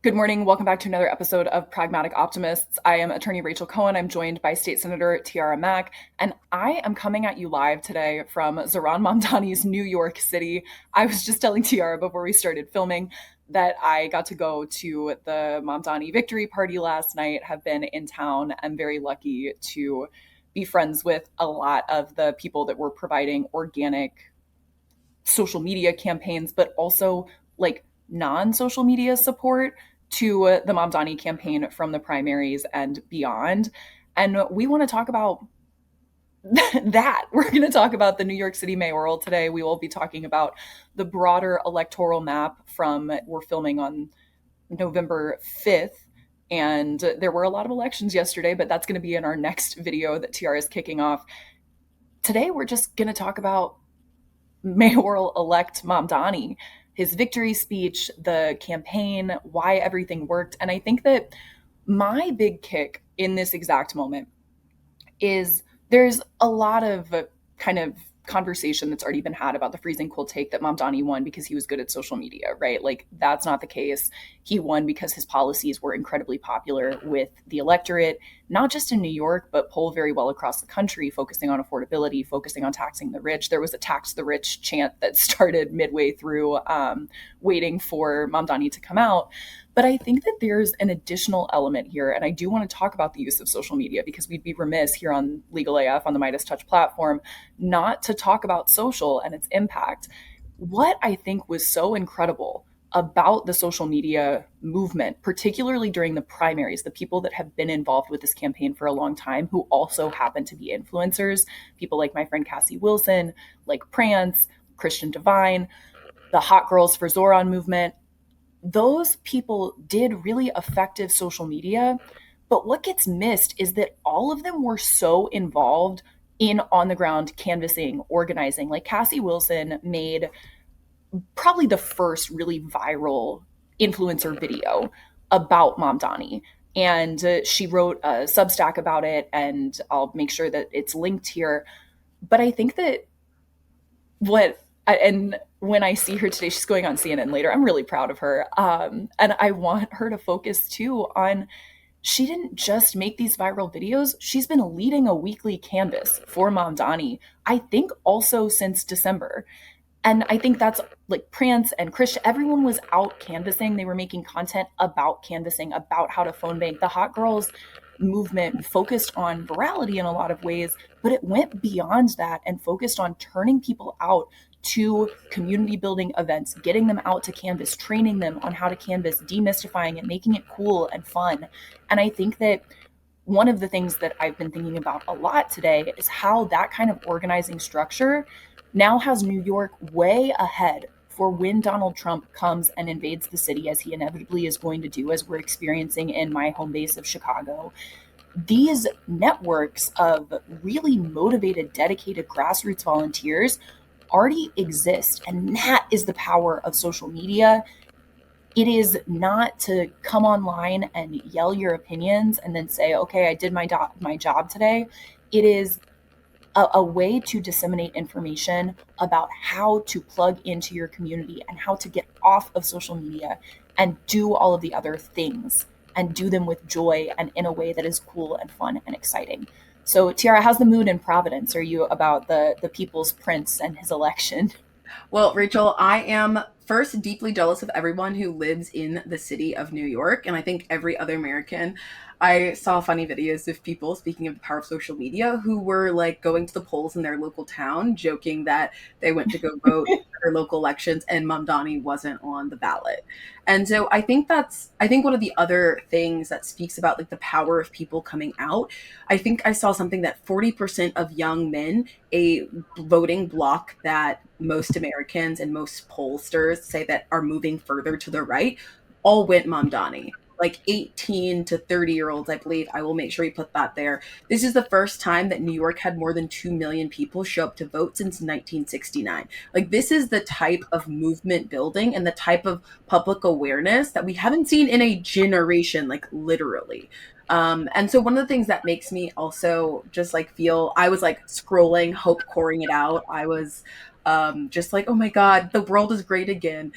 Good morning. Welcome back to another episode of Pragmatic Optimists. I am attorney Rachel Cohen. I'm joined by State Senator Tiara Mack, and I am coming at you live today from Zohran Mamdani's New York City. I was just telling Tiara before we started filming that I got to go to the Mamdani victory party last night, have been in town. I'm very lucky to be friends with a lot of the people that were providing organic social media campaigns, but also like non-social media support to the Mamdani campaign from the primaries and beyond. And we want to talk about that. We're going to talk about the New York City Mayoral today. We will be talking about the broader electoral map from, we're filming on November 5th. And there were a lot of elections yesterday, but that's going to be in our next video that Tiara is kicking off. Today, we're just going to talk about mayoral-elect Mamdani, his victory speech, the campaign, why everything worked. And I think that my big kick in this exact moment is there's a lot of kind of conversation that's already been had about the freezing cold take that Mamdani won because he was good at social media, right? Like, that's not the case. He won because his policies were incredibly popular with the electorate, not just in New York, but poll very well across the country, focusing on affordability, focusing on taxing the rich. There was a tax the rich chant that started midway through, waiting for Mamdani to come out. But I think that there's an additional element here, and I do want to talk about the use of social media because we'd be remiss here on Legal AF on the Midas Touch platform not to talk about social and its impact. What I think was so incredible about the social media movement, particularly during the primaries, the people that have been involved with this campaign for a long time, who also happen to be influencers, people like my friend Cassie Wilson, like Prance, Christian Divine, the Hot Girls for Zoran movement, those people did really effective social media. But what gets missed is that all of them were so involved in on the ground canvassing, organizing. Like Cassie Wilson made probably the first really viral influencer video about Mamdani. And she wrote a Substack about it, and I'll make sure that it's linked here. But I think that and when I see her today, she's going on CNN later. I'm really proud of her. And I want her to focus too on, she didn't just make these viral videos. She's been leading a weekly canvas for Mamdani, I think also since December. And I think that's like Prance and Christian, everyone was out canvassing. They were making content about canvassing, about how to phone bank. The Hot Girls movement focused on virality in a lot of ways, but it went beyond that and focused on turning people out to community building events, getting them out to canvas, training them on how to canvas, demystifying it, making it cool and fun. And I think that one of the things that I've been thinking about a lot today is how that kind of organizing structure now has New York way ahead for when Donald Trump comes and invades the city, as he inevitably is going to do, as we're experiencing in my home base of Chicago. These networks of really motivated, dedicated grassroots volunteers already exist, and that is the power of social media. It is not to come online and yell your opinions and then say, okay, I did my job today. It is a way to disseminate information about how to plug into your community and how to get off of social media and do all of the other things and do them with joy and in a way that is cool and fun and exciting. So Tiara, how's the mood in Providence? Are you about the people's prince and his election? Well, Rachel, I am first deeply jealous of everyone who lives in the city of New York, and I think every other American. I saw funny videos of people, speaking of the power of social media, who were like going to the polls in their local town, joking that they went to go vote for their local elections and Mamdani wasn't on the ballot. And so I think one of the other things that speaks about like the power of people coming out. I think I saw something that 40% of young men, a voting bloc that most Americans and most pollsters say that are moving further to the right, all went Mamdani. Like 18 to 30-year-olds, I believe. I will make sure we put that there. This is the first time that New York had more than 2 million people show up to vote since 1969. Like, this is the type of movement building and the type of public awareness that we haven't seen in a generation, like literally. And so one of the things that makes me also just like feel, I was like scrolling, hope coring it out. I was just like, oh my God, the world is great again.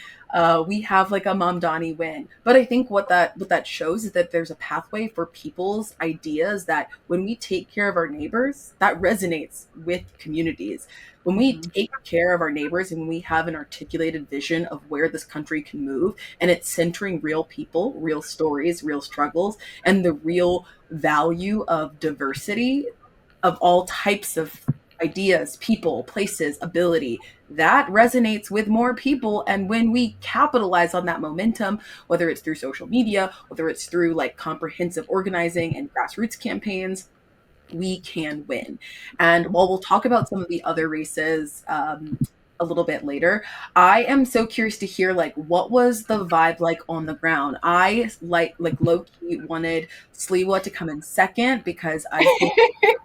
We have like a Mamdani win. But I think what that shows is that there's a pathway for people's ideas, that when we take care of our neighbors, that resonates with communities. When we Mhm. take care of our neighbors and when we have an articulated vision of where this country can move, and it's centering real people, real stories, real struggles, and the real value of diversity of all types of ideas, people, places, ability, that resonates with more people. And when we capitalize on that momentum, whether it's through social media, whether it's through like comprehensive organizing and grassroots campaigns, we can win. And while we'll talk about some of the other races a little bit later, I am so curious to hear like what was the vibe like on the ground. I like low key wanted Sliwa to come in second because I think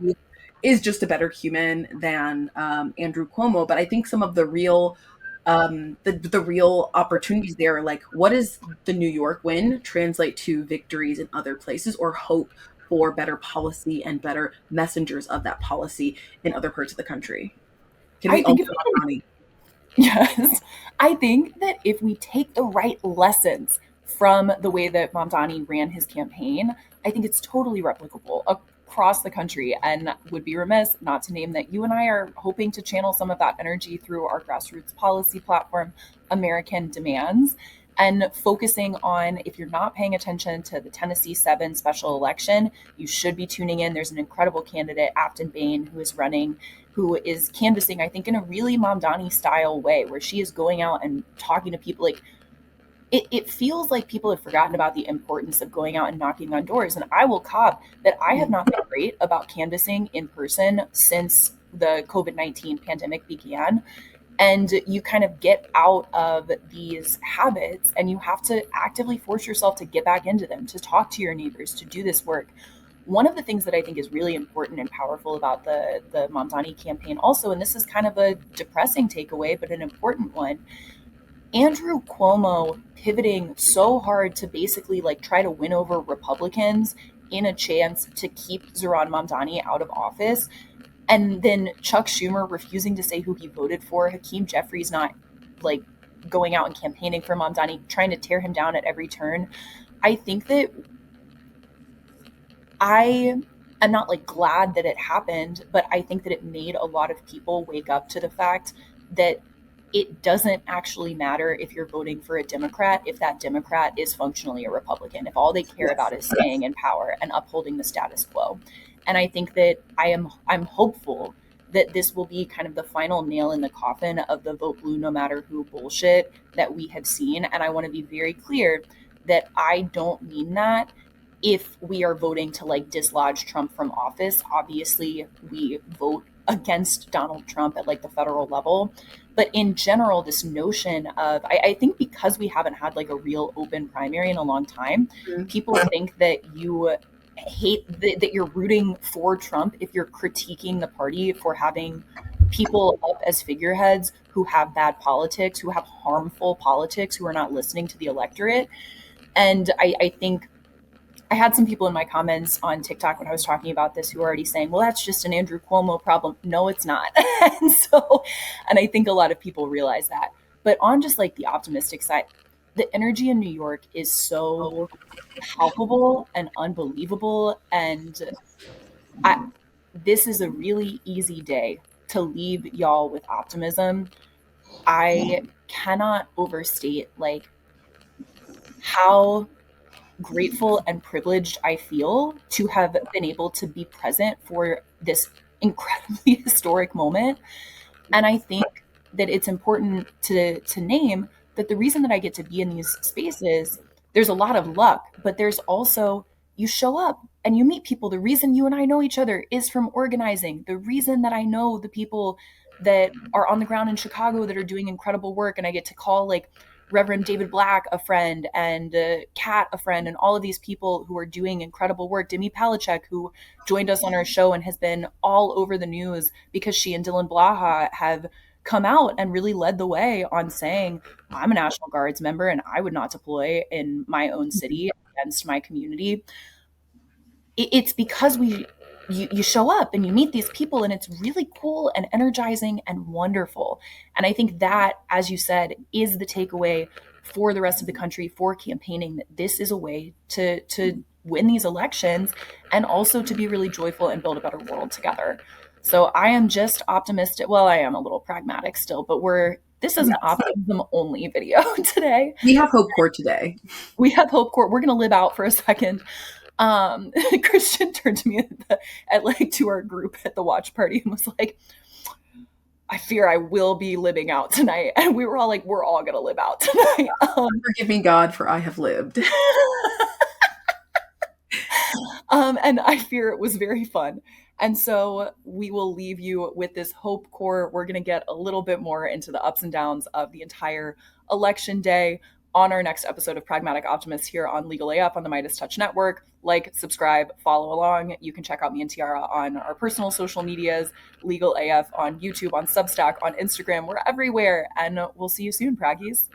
he is just a better human than Andrew Cuomo. But I think some of the real the real opportunities there are like, what does the New York win translate to victories in other places, or hope for better policy and better messengers of that policy in other parts of the country? Can I we own think if Mamdani? Yes. I think that if we take the right lessons from the way that Mamdani ran his campaign, I think it's totally replicable across the country, and would be remiss not to name that you and I are hoping to channel some of that energy through our grassroots policy platform, American Demands, and focusing on, if you're not paying attention to the Tennessee 7 special election, you should be tuning in. There's an incredible candidate, Afton Bain, who is canvassing, I think, in a really Mamdani style way, where she is going out and talking to people. Like it feels like people have forgotten about the importance of going out and knocking on doors. And I will cop that I have not been great about canvassing in person since the COVID-19 pandemic began. And you kind of get out of these habits and you have to actively force yourself to get back into them, to talk to your neighbors, to do this work. One of the things that I think is really important and powerful about the Mamdani campaign also, and this is kind of a depressing takeaway, but an important one, Andrew Cuomo pivoting so hard to basically like try to win over Republicans in a chance to keep Zohran Mamdani out of office, and then Chuck Schumer refusing to say who he voted for, Hakeem Jeffries not like going out and campaigning for Mamdani, trying to tear him down at every turn. I think that I am not like glad that it happened, but I think that it made a lot of people wake up to the fact that it doesn't actually matter if you're voting for a Democrat if that Democrat is functionally a Republican, if all they care Yes. about is staying in power and upholding the status quo. And I think that I'm hopeful that this will be kind of the final nail in the coffin of the vote blue no matter who bullshit that we have seen. And I want to be very clear that I don't mean that if we are voting to like dislodge Trump from office. Obviously, we vote against Donald Trump at like the federal level. But in general, this notion of, I think because we haven't had like a real open primary in a long time, Mhm. people think that you that you're rooting for Trump if you're critiquing the party for having people up as figureheads who have bad politics, who have harmful politics, who are not listening to the electorate. And I think I had some people in my comments on TikTok when I was talking about this who were already saying, well, that's just an Andrew Cuomo problem. No, it's not. And I think a lot of people realize that. But on just like the optimistic side, the energy in New York is so Oh, palpable and unbelievable. And I, this is a really easy day to leave y'all with optimism. I cannot overstate like how grateful and privileged I feel to have been able to be present for this incredibly historic moment. And I think that it's important to name that the reason that I get to be in these spaces, there's a lot of luck, but there's also you show up and you meet people. The reason you and I know each other is from organizing. The reason that I know the people that are on the ground in Chicago that are doing incredible work, and I get to call like Reverend David Black a friend, and Kat a friend, and all of these people who are doing incredible work. Demi Palachek, who joined us on our show and has been all over the news because she and Dylan Blaha have come out and really led the way on saying, I'm a National Guards member and I would not deploy in my own city against my community. It's because you show up and you meet these people, and it's really cool and energizing and wonderful. And I think that, as you said, is the takeaway for the rest of the country for campaigning, that this is a way to win these elections and also to be really joyful and build a better world together. So I am just optimistic. Well, I am a little pragmatic still, but this is an optimism only video today. We have Hope Court today. We have Hope Court. We're going to live out for a second. Christian turned to me to our group at the watch party and was like, I fear I will be living out tonight. And we were all like, we're all going to live out tonight. Forgive me, God, for I have lived. And I fear it was very fun. And so we will leave you with this Hope Core. We're going to get a little bit more into the ups and downs of the entire election day on our next episode of Pragmatic Optimists here on Legal AF on the Midas Touch Network. Like, subscribe, follow along. You can check out me and Tiara on our personal social medias, Legal AF on YouTube, on Substack, on Instagram. We're everywhere. And we'll see you soon, Praggies.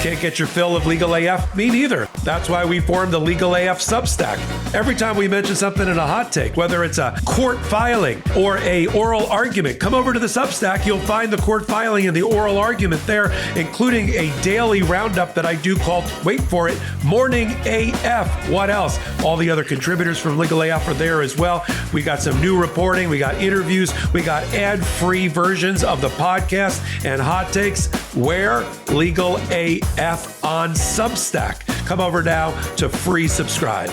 Can't get your fill of Legal AF? Me neither. That's why we formed the Legal AF Substack. Every time we mention something in a hot take, whether it's a court filing or a oral argument, come over to the Substack. You'll find the court filing and the oral argument there, including a daily roundup that I do called, wait for it, Morning AF. What else? All the other contributors from Legal AF are there as well. We got some new reporting. We got interviews. We got ad-free versions of the podcast and hot takes. Where? Legal AF on Substack. Come over now to free subscribe.